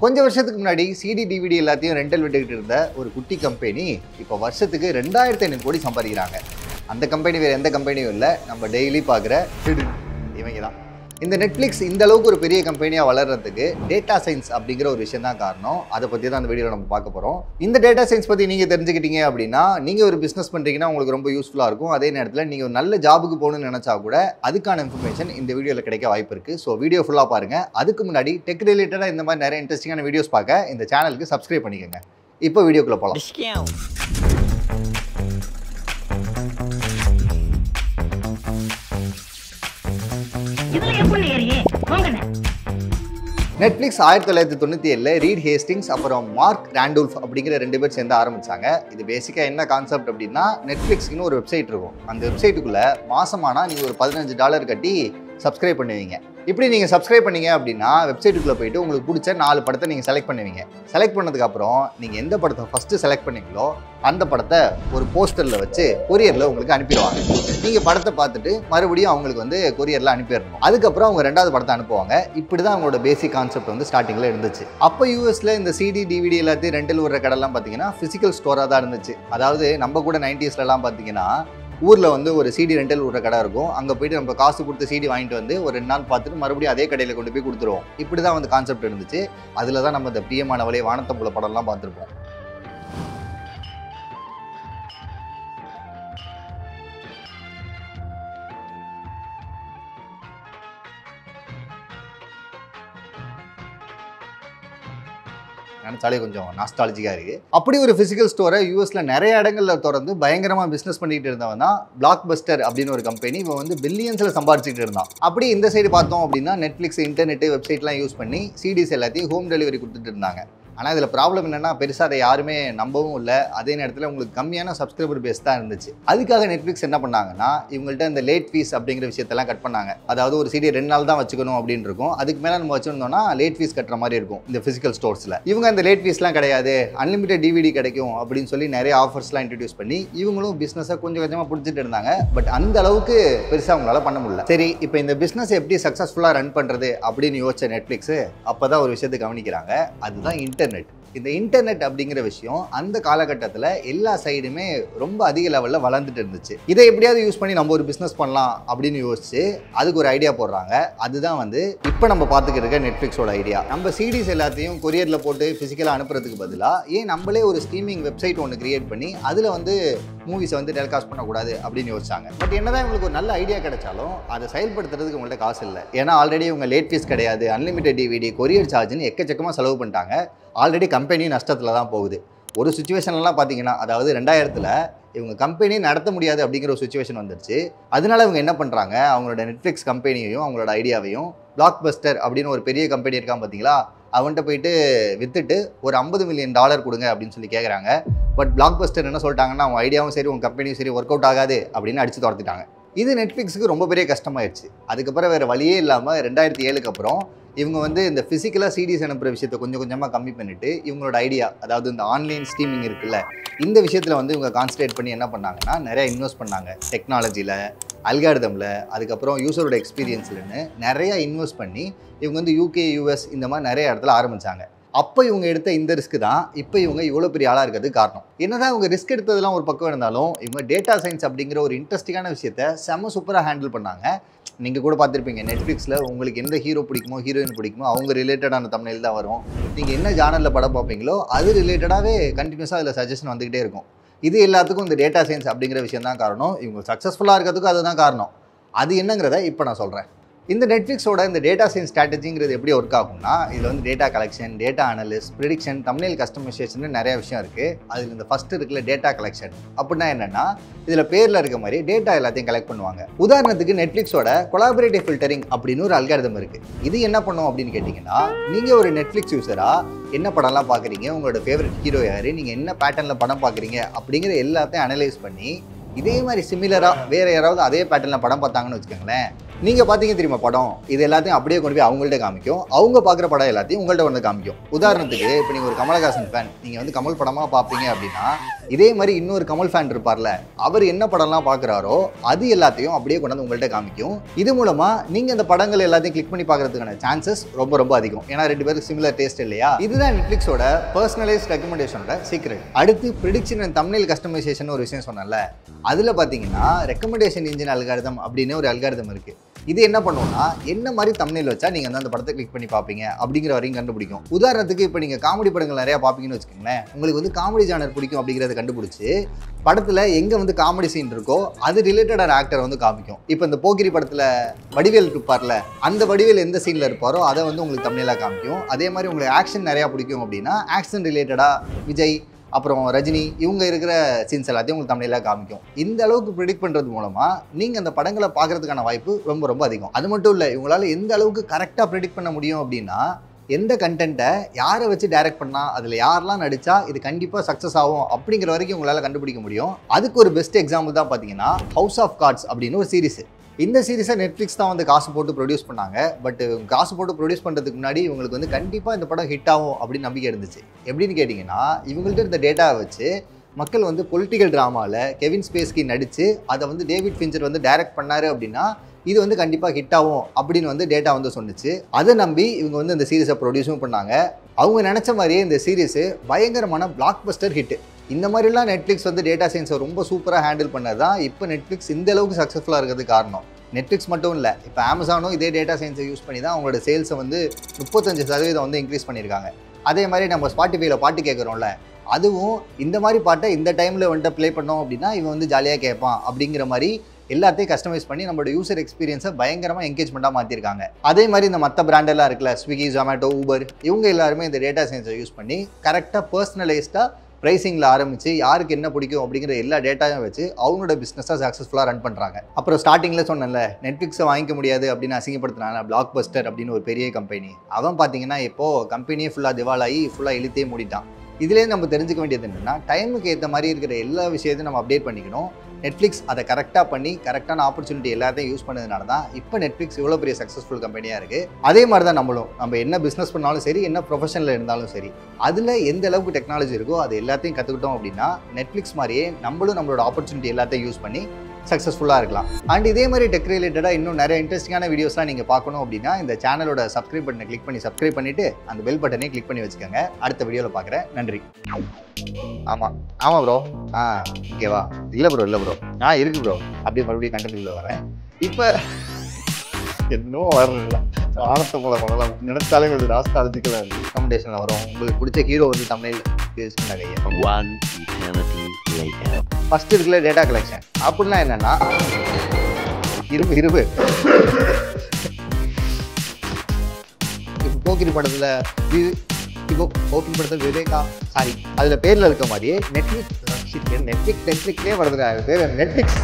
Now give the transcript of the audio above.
கொஞ்சம் வருஷத்துக்கு முன்னாடி சிடி டிவிடி எல்லாத்தையும் ரெண்டல் விட்டுக்கிட்டு இருந்த ஒரு குட்டி கம்பெனி இப்போ வருஷத்துக்கு 2500 கோடி சம்பாதிக்கிறாங்க. அந்த கம்பெனி வேறு எந்த கம்பெனியும் இல்லை, நம்ம டெய்லி பார்க்குற இவங்க தான். இந்த நெட்ஃப்ளிக்ஸ் இந்த அளவுக்கு ஒரு பெரிய கம்பெனியாக வளர்கிறதுக்கு டேட்டா சயின்ஸ் அப்படிங்கிற ஒரு விஷயம் தான் காரணம். அதை பற்றி தான் அந்த வீடியோவில் நம்ம பார்க்க போகிறோம். இந்த டேட்டா சயின்ஸ் பற்றி நீங்கள் தெரிஞ்சுக்கிட்டீங்க அப்படின்னா நீங்கள் ஒரு பிஸ்னஸ் பண்ணுறீங்கன்னா உங்களுக்கு ரொம்ப யூஸ்ஃபுல்லாக இருக்கும். அதே நேரத்தில் நீங்கள் ஒரு நல்ல ஜாபுக்கு போகணும்னு நினச்சா கூட அதுக்கான இன்ஃபர்மேஷன் இந்த வீடியோவில் கிடைக்க வாய்ப்பு இருக்குது. ஸோ வீடியோ ஃபுல்லாக பாருங்கள். அதுக்கு முன்னாடி டெக் ரிலேட்டடாக இந்த மாதிரி நிறைய இன்ட்ரெஸ்டிங்கான வீடியோஸ் பார்க்க இந்த சேனலுக்கு சப்ஸ்கிரைப் பண்ணிக்கோங்க. இப்போ வீடியோக்குள்ளே போகலாம். நெட்ஃப்ளிக்ஸ் 1997 ரீட் ஹேஸ்டிங்ஸ் அப்புறம் மார்க் ராண்டோல்ஃப் அப்படிங்கிற 2 பேர் சேர்ந்து ஆரம்பிச்சாங்க. இது பேசிக்காக என்ன கான்செப்ட் அப்படின்னா, நெட்ஃப்ளிக்ஸ்னு ஒரு வெப்சைட் இருக்கும். அந்த வெப்சைட்டுக்குள்ளே மாசமானா நீங்கள் ஒரு $15 கட்டி சப்ஸ்கிரைப் பண்ணுவீங்க. இப்படி நீங்கள் சப்ஸ்கிரைப் பண்ணீங்க அப்படின்னா வெப்சைட்டுக்குள்ளே போயிட்டு உங்களுக்கு பிடிச்ச 4 படத்தை நீங்கள் செலக்ட் பண்ணுவீங்க. செலக்ட் பண்ணதுக்கப்புறம் நீங்கள் எந்த படத்தை ஃபஸ்ட்டு செலக்ட் பண்ணீங்களோ அந்த படத்தை ஒரு போஸ்டரில் வச்சு கொரியரில் உங்களுக்கு அனுப்பிடுவாங்க. நீங்கள் படத்தை பார்த்துட்டு மறுபடியும் அவங்களுக்கு கொரியரில் அனுப்பிடணும். அதுக்கப்புறம் அவங்க 2வது படத்தை அனுப்புவாங்க. இப்படி தான் அவங்களோட பேசிக் கான்செப்ட் ஸ்டார்டிங்கில் இருந்துச்சு. அப்போ யூஎஸில் இந்த சிடி டிவிடி எல்லாத்தையும் ரெண்டல் விடுற கடைலாம் பார்த்தீங்கன்னா ஃபிசிக்கல் ஸ்டோராக தான் இருந்துச்சு. அதாவது நம்ம கூட 90ஸ்லாம் பார்த்தீங்கன்னா ஊரில் ஒரு சிடி ரெண்டல் விடுற கடை இருக்கும். அங்கே போயிட்டு நம்ம காசு கொடுத்து சிடி வாங்கிட்டு வந்து ஒரு 2 நாள் பார்த்துட்டு மறுபடியும் அதே கடையில் கொண்டு போய் கொடுத்துருவோம். இப்படி தான் கான்செப்ட் இருந்துச்சு. அதில் தான் நம்ம இந்த பிரியமானவளே வானத்தம்புல படம்லாம் பார்த்துருப்போம். நினச்சாலே கொஞ்சம் நாஸ்டாலஜிக்காக இருக்குது. அப்படி ஒரு ஃபிசிக்கல் ஸ்டோரை யூஎஸில் நிறைய இடங்களில் திறந்து பயங்கரமாக பிஸ்னஸ் பண்ணிக்கிட்டு இருந்தவன் தான் பிளாக் பஸ்டர் அப்படின்னு ஒரு கம்பெனி. இவன் பில்லியன்ஸில் சம்பாதிச்சுட்டு இருந்தான். அப்படி இந்த சைடு பார்த்தோம் அப்படின்னா நெட்ஃப்ளிக்ஸ் இன்டர்நெட்டு வெப்சைட்லாம் யூஸ் பண்ணி சிடிஸ் எல்லாத்தையும் ஹோம் டெலிவரி கொடுத்துட்டு இருந்தாங்க. ஆனால் இதில் ப்ராப்ளம் என்னென்னா பெருசாக அதை யாருமே நம்பவும் இல்லை. அதே நேரத்தில் உங்களுக்கு கம்மியான சப்ஸ்கிரைபர் பேஸ் தான் இருந்துச்சு. அதுக்காக நெட்ஃப்ளிக்ஸ் என்ன பண்ணாங்கன்னா இவங்கள்ட்ட இந்த லேட் ஃபீஸ் அப்படிங்கிற விஷயத்தெல்லாம் கட் பண்ணாங்க. அதாவது ஒரு சிடி 2 நாள் தான் வச்சுக்கணும் அப்படின்னு இருக்கும். அதுக்கு மேலே நம்ம வச்சுருந்தோம்னா லேட் ஃபீஸ் கட்டுற மாதிரி இருக்கும் இந்த ஃபிசிக்கல் ஸ்டோர்ஸில். இவங்க அந்த லேட் ஃபீஸ்லாம் கிடையாது, அன்லிமிட்டட் டிவிடி கிடைக்கும் அப்படின்னு சொல்லி நிறைய ஆஃபர்ஸ்லாம் இன்ட்ரடியூஸ் பண்ணி இவங்களும் பிஸ்னஸை கொஞ்சம் கொஞ்சமாக பிடிச்சிட்டு இருந்தாங்க. பட் அந்த அளவுக்கு பெருசாக அவங்களால பண்ண முடியல. சரி, இப்போ இந்த பிஸ்னஸ் எப்படி சக்ஸஸ்ஃபுல்லாக ரன் பண்ணுறது அப்படின்னு யோசிச்ச நெட்ஃப்ளிக்ஸ் அப்போ தான் ஒரு விஷயத்தை கவனிக்கிறாங்க. அதுதான் இன்டர்நெட். இந்த இன்டர்நெட் அப்படிங்கிற விஷயம் அந்த காலகட்டத்தில் எல்லா சைடுமே ரொம்ப அதிக லெவலில் வளர்ந்துட்டு இருந்துச்சு. இதை எப்படியாவது யூஸ் பண்ணி நம்ம ஒரு பிஸ்னஸ் பண்ணலாம் அப்படின்னு யோசிச்சு அதுக்கு ஒரு ஐடியா போடுறாங்க. அதுதான் இப்போ நம்ம பார்த்துக்கிட்டு இருக்க நெட்ஃப்ளிக்ஸோட ஐடியா. நம்ம சிடிஸ் எல்லாத்தையும் கொரியரில் போட்டு ஃபிசிக்கலாக அனுப்புறதுக்கு பதிலாக ஏன் நம்மளே ஒரு ஸ்ட்ரீமிங் வெப்சைட் ஒன்று கிரியேட் பண்ணி அதில் மூவிஸை டெலிகாஸ்ட் பண்ணக்கூடாது அப்படின்னு யோசிச்சாங்க. பட் என்னதான் உங்களுக்கு ஒரு நல்ல ஐடியா கிடைச்சாலும் அதை செயல்படுத்துறதுக்கு உங்கள்கிட்ட காசு இல்லை. ஏன்னா ஆல்ரெடி இவங்க லேட் ஃபீஸ் கிடையாது, அன்லிமிட்டட் டிவிடி, கொரியர் சார்ஜ்னு எக்கச்சக்கமாக செலவு பண்ணிட்டாங்க. ஆல்ரெடி கம்பெனி நஷ்டத்தில் தான் போகுது. ஒரு சுச்சுவேஷன்லாம் பார்த்தீங்கன்னா அதாவது 2000 இவங்க கம்பெனி நடத்த முடியாது அப்படிங்கிற ஒரு சுச்சுவேஷன் வந்துருச்சு. அதனால இவங்க என்ன பண்ணுறாங்க, அவங்களோட நெட்ஃப்ளிக்ஸ் கம்பெனியையும் அவங்களோட ஐடியாவையும் பிளாக் பஸ்டர் அப்படின்னு ஒரு பெரிய கம்பெனி இருக்கான் பார்த்தீங்களா, அவன்கிட்ட போயிட்டு விற்றுட்டு ஒரு $50 மில்லியன் கொடுங்க அப்படின்னு சொல்லி கேட்குறாங்க. பட் பிளாக் பஸ்டர் என்ன சொல்லிட்டாங்கன்னா அவங்க ஐடியாவும் சரி உங்கள் கம்பெனியும் சரி ஒர்க் அவுட் ஆகாது அப்படின்னு அடித்து துரத்திட்டாங்க. இது நெட்ஃப்ளிக்ஸுக்கு ரொம்ப பெரிய கஷ்டமாயிடுச்சு. அதுக்கப்புறம் வேறு வழியே இல்லாமல் 2007 அப்புறம் இவங்க இந்த ஃபிசிக்கலாக சிடிஸ் அனுப்புகிற விஷயத்தை கொஞ்சம் கொஞ்சமாக கம்மி பண்ணிவிட்டு இவங்களோட ஐடியா, அதாவது இந்த ஆன்லைன் ஸ்ட்ரீமிங் இருக்குல்ல, இந்த விஷயத்தில் இவங்க கான்சன்ட்ரேட் பண்ணி என்ன பண்ணாங்கன்னா நிறையா இன்வெஸ்ட் பண்ணாங்க. டெக்னாலஜியில், அல்காரிதமில், அதுக்கப்புறம் யூசரோட எக்ஸ்பீரியன்ஸ்லன்னு நிறையா இன்வெஸ்ட் பண்ணி இவங்க யூகே, யூஎஸ் இந்த மாதிரி நிறைய இடத்துல ஆரம்பித்தாங்க. அப்போ இவங்க எடுத்த இந்த ரிஸ்க் தான் இப்போ இவங்க இவ்வளோ பெரிய ஆளாக இருக்கிறதுக்கு காரணம். என்னதான் இவங்க ரிஸ்க் எடுத்ததெல்லாம் ஒரு பக்கம் இருந்தாலும் இவங்க டேட்டா சயின்ஸ் அப்படிங்கிற ஒரு இன்ட்ரெஸ்டிங்கான விஷயத்தை செம்ம சூப்பராக ஹேண்டில் பண்ணாங்க. நீங்கள் கூட பார்த்துருப்பீங்க நெட்ஃப்ளிக்ஸில் உங்களுக்கு எந்த ஹீரோ பிடிக்குமோ ஹீரோயின் பிடிக்குமோ அவங்க ரிலேட்டடான தமிழில் தான் வரும். நீங்கள் என்ன ஜானலில் படம் பார்ப்பீங்களோ அது ரிலேட்டடாகவே கண்டினியூஸாக அதில் சஜஷன் வந்துக்கிட்டே இருக்கும். இது எல்லாத்துக்கும் இந்த டேட்டா சயின்ஸ் அப்படிங்கிற விஷயம் தான் காரணம். இவங்க சக்ஸஸ்ஃபுல்லாக இருக்கிறதுக்கும் அதுதான் காரணம். அது என்னங்கிறத இப்போ நான் சொல்கிறேன். இந்த நெட்ஃப்ளிக்ஸோட இந்த டேட்டா சயின்ஸ் ஸ்ட்ராட்டஜிங்கிறது எப்படி ஒர்க் ஆகும்னா இதில் data collection, data analyst, prediction, thumbnail customisation நிறைய விஷயம் இருக்குது. அதில் இந்த ஃபஸ்ட்டு இருக்குல்ல டேட்டா கலெக்ஷன். அப்படின்னா என்னென்னா இதில் பேரில் இருக்க மாதிரி டேட்டா எல்லாத்தையும் கலெக்ட் பண்ணுவாங்க. உதாரணத்துக்கு நெட்ஃப்ளிக்ஸோட கொலாபரேட்டிவ் ஃபில்டரிங் அப்படின்னு ஒரு அல்காரிதம் இருக்குது. இது என்ன பண்ணும் அப்படின்னு கேட்டிங்கன்னா நீங்கள் ஒரு நெட்ஃப்ளிக்ஸ் யூஸராக என்ன படம்லாம் பார்க்குறீங்க, உங்களோட ஃபேவரட் ஹீரோ யார், நீங்கள் என்ன பேட்டர்னில் படம் பார்க்குறீங்க அப்படிங்கிற எல்லாத்தையும் அனலைஸ் பண்ணி இதே மாதிரி சிமிலராக வேறு யாராவது அதே பேட்டர்னில் படம் பார்த்தாங்கன்னு வச்சுக்கோங்களேன், நீங்கள் பார்த்தீங்க தெரியுமா படம், இது எல்லாத்தையும் அப்படியே கொண்டு போய் அவங்கள்ட்ட காமிக்கும். அவங்க பார்க்குற படம் எல்லாத்தையும் உங்கள்கிட்ட காமிக்கும். உதாரணத்துக்கு இப்போ நீங்கள் ஒரு கமலஹாசன் ஃபேன், நீங்கள் கமல் படமாக பார்ப்பீங்க அப்படின்னா இதே மாதிரி இன்னொரு கமல் ஃபேன் இருப்பார்ல, அவர் என்ன படம்லாம் பார்க்குறாரோ அது எல்லாத்தையும் அப்படியே கொண்டு வந்து உங்கள்கிட்ட காமிக்கும். இது மூலமா நீங்கள் அந்த படங்கள் எல்லாத்தையும் கிளிக் பண்ணி பார்க்கறதுக்கான சான்சஸ் ரொம்ப ரொம்ப அதிகம். ஏன்னா 2 பேருக்கு சிமிலர் டேஸ்ட் இல்லையா? இதுதான் நெட்ஃப்ளிக்ஸோட பர்சனலைஸ்ட் ரெக்கமெண்டேஷனோட சீக்ரெட். அடுத்து ப்ரிடிக்ஷன் அண்ட் தம்ப்நெயில் கஸ்டமைசேஷன் ஒரு விஷயம் சொன்னல, அதில் பார்த்தீங்கன்னா ரெக்கமெண்டேஷன் இன்ஜின் அல்காரிதம் அப்படின்னு ஒரு அல்காரிதம் இருக்குது. இது என்ன பண்ணுவோம்னா, என்ன மாதிரி தம்ப்நெயில் வச்சா நீங்கள் வந்து அந்த படத்தை கிளிக் பண்ணி பார்ப்பீங்க அப்படிங்கிற வரையும் கண்டுபிடிக்கும். உதாரணத்துக்கு இப்போ நீங்கள் காமெடி படங்கள் நிறையா பார்ப்பீங்கன்னு வச்சுக்கோங்களேன், உங்களுக்கு வந்து காமெடி ஜானர் பிடிக்கும் அப்படிங்கிறத கண்டுபிடிச்சி படத்தில் எங்கே வந்து காமெடி சீன் இருக்கோ அது ரிலேட்டடான ஆக்டர் வந்து காமிக்கும். இப்போ இந்த போக்கிரி படத்தில் வடிவேல் இருப்பார்ல, அந்த வடிவேல் எந்த சீனில் இருப்பாரோ அதை வந்து உங்களுக்கு தம்ப்நெயிலாக காமிக்கும். அதே மாதிரி உங்களுக்கு ஆக்ஷன் நிறையா பிடிக்கும் அப்படின்னா ஆக்ஷன் ரிலேட்டடாக விஜய் அப்புறம் ரஜினி இவங்க இருக்கிற சீன்ஸ் எல்லாத்தையும் உங்களுக்கு தம்ப்நெயிலாக காமிக்கும். இந்த அளவுக்கு ப்ரிடிக்ட் பண்ணுறது மூலமாக நீங்கள் அந்த படங்களை பார்க்குறதுக்கான வாய்ப்பு ரொம்ப ரொம்ப அதிகம். அது மட்டும் இல்லை, இவங்களால் எந்த அளவுக்கு கரெக்டாக ப்ரிடிக்ட் பண்ண முடியும் அப்படின்னா, எந்த கண்டென்ட்டை யாரை வச்சு டைரக்ட் பண்ணால் அதில் யாரெல்லாம் நடித்தா இது கண்டிப்பாக சக்ஸஸ் ஆகும் அப்படிங்கிற வரைக்கும் உங்களால் கண்டுபிடிக்க முடியும். அதுக்கு ஒரு பெஸ்ட் எக்ஸாம்பிள் தான் பார்த்தீங்கன்னா ஹவுஸ் ஆஃப் கார்ட்ஸ் அப்படின்னு ஒரு சீரிஸ். இந்த சீரிஸை நெட்ஃப்ளிக்ஸ் தான் வந்து காசு போட்டு ப்ரொடியூஸ் பண்ணாங்க. பட் காசு போட்டு ப்ரொடியூஸ் பண்ணுறதுக்கு முன்னாடி இவங்களுக்கு வந்து கண்டிப்பாக இந்த படம் ஹிட் ஆகும் அப்படின்னு நம்பிக்கை இருந்துச்சு. எப்படின்னு கேட்டிங்கன்னா, இவங்கள்ட்ட இருந்த டேட்டாவை வச்சு மக்கள் வந்து பொலிட்டிக்கல் ட்ராமாவில் கெவின் ஸ்பேஸ்கி நடித்து அதை வந்து டேவிட் ஃபின்ச்சர் வந்து டைரக்ட் பண்ணார் அப்படின்னா இது வந்து கண்டிப்பாக ஹிட் ஆகும் அப்படின்னு வந்து டேட்டா வந்து சொன்னிச்சு. அதை நம்பி இவங்க வந்து இந்த சீரிஸை ப்ரொடியூஸும் பண்ணாங்க. அவங்க நினச்ச மாதிரியே இந்த சீரிஸு பயங்கரமான பிளாக் பஸ்டர் ஹிட்டு. இந்த மாதிரிலாம் நெட்ஃப்ளிக்ஸ் வந்து டேட்டா சயின்ஸை ரொம்ப சூப்பராக ஹேண்டில் பண்ணது தான் இப்போ நெட்ஃப்ளிக்ஸ் இந்த அளவுக்கு சக்ஸஸ்ஃபுல்லாக இருக்கிறதுக்கு காரணம். நெட்ஃப்ளிக்ஸ் மட்டும் இல்லை, இப்போ அமேசானும் இதே டேட்டா சயின்ஸை யூஸ் பண்ணி தான் அவங்களோட சேல்ஸை வந்து 35% வந்து இன்க்ரீஸ் பண்ணியிருக்காங்க. அதே மாதிரி நம்ம ஸ்பாட்டிஃபைல பாட்டு கேட்குறோம்ல, அதுவும் இந்த மாதிரி பாட்டை இந்த டைமில் வந்துட்டு ப்ளே பண்ணோம் அப்படின்னா இவன் வந்து ஜாலியாக கேட்பான் அப்படிங்கிற மாதிரி எல்லாத்தையும் கஸ்டமைஸ் பண்ணி நம்மளோட யூசர் எக்ஸ்பீரியன்ஸை பயங்கரமாக என்கேஜ்மெண்ட்டாக மாற்றிருக்காங்க. அதே மாதிரி இந்த மற்ற பிராண்டெல்லாம் இருக்குல்ல, ஸ்விக்கி, ஜொமேட்டோ, ஊபர், இவங்க எல்லாருமே இந்த டேட்டா சயின்ஸை யூஸ் பண்ணி கரெக்டாக பர்சனலைஸ்டாக ப்ரைஸிங்கில் ஆரம்பித்து யாருக்கு என்ன பிடிக்கும் அப்படிங்கிற எல்லா டேட்டாவும் வச்சு அவங்களோட பிஸ்னஸாக சக்ஸஸ்ஃபுல்லாக ரன் பண்ணுறாங்க. அப்புறம் ஸ்டார்டிங்கில் சொன்னேன்ல, நெட்ஃப்ளிக்ஸை வாங்கிக்க முடியாது அப்படின்னு அசிங்கப்படுத்தினால பிளாக் பஸ்டர் அப்படின்னு ஒரு பெரிய கம்பெனி, அவன் பார்த்தீங்கன்னா இப்போது கம்பெனியே ஃபுல்லாக திவாலாகி ஃபுல்லாக இழுத்தே மூடிட்டான். இதுலேயே நம்ம தெரிஞ்சுக்க வேண்டியது என்னென்னா, டைமுக்கு ஏற்ற மாதிரி இருக்கிற எல்லா விஷயத்தையும் நம்ம அப்டேட் பண்ணிக்கணும். நெட்ஃப்ளிக்ஸ் அதை கரெக்டாக பண்ணி கரெக்டான ஆப்பர்ச்சுனிட்டி எல்லாத்தையும் யூஸ் பண்ணதுனால தான் இப்போ நெட்ஃப்ளிக்ஸ் இவ்வளோ பெரிய சக்ஸஸ்ஃபுல் கம்பெனியாக இருக்குது. அதே மாதிரி தான் நம்ம என்ன பிஸ்னஸ் பண்ணாலும் சரி, என்ன ப்ரொஃபஷனில் இருந்தாலும் சரி, அதில் எந்த அளவுக்கு டெக்னாலஜி இருக்கோ அது எல்லாத்தையும் கற்றுக்கிட்டோம் அப்படின்னா நெட்ஃப்ளிக்ஸ் மாதிரியே நம்மளோட ஆப்பர்ச்சுனிட்டி எல்லாத்தையும் யூஸ் பண்ணி சக்ஸஸ்ஃபுல்லாக இருக்கலாம். அண்ட் இதே மாதிரி டெக் ரிலேட்டடாக இன்னும் நிறைய இன்ட்ரெஸ்டிங்கான வீடியோஸ்லாம் நீங்கள் பார்க்கணும் அப்படின்னா இந்த சேனலோட சப்ஸ்கிரைப் பட்டனை கிளிக் பண்ணிவிட்டு அந்த பெல் பட்டனையும் கிளிக் பண்ணி வச்சுக்கோங்க. அடுத்த வீடியோவில் பார்க்குறேன். நன்றி. ஆமாம் ப்ரோ. ஓகேவா? இல்லை ப்ரோ இருக்கு ப்ரோ. அப்படியே மறுபடியும் கண்டென்ட்ல வரேன். இப்போ இன்னும் வரல, ஆனத்த போல பண்ணலாம் நினைச்சாலே உங்களுக்கு நாஸ்டாலஜிக்கலாக இருக்குது. ரெக்கமெண்டேஷனில் வரும். உங்களுக்கு பிடிச்ச ஹீரோ வந்து தமிழ் யூஸ் பண்ண ஃபஸ்ட்டு இருக்குல்ல டேட்டா கலெக்ஷன். அப்படின்னா என்னென்னா, இருபு இப்போ போக்கிரி படத்தில் இப்போ ஓப்பன் படத்தில் விவேகா அதில் பேரில் இருக்க மாதிரியே நெட்ஃப்ளிக்ஸ்லேயே வருதுங்க. அது பேர் நெட்ஃப்ளிக்ஸ்.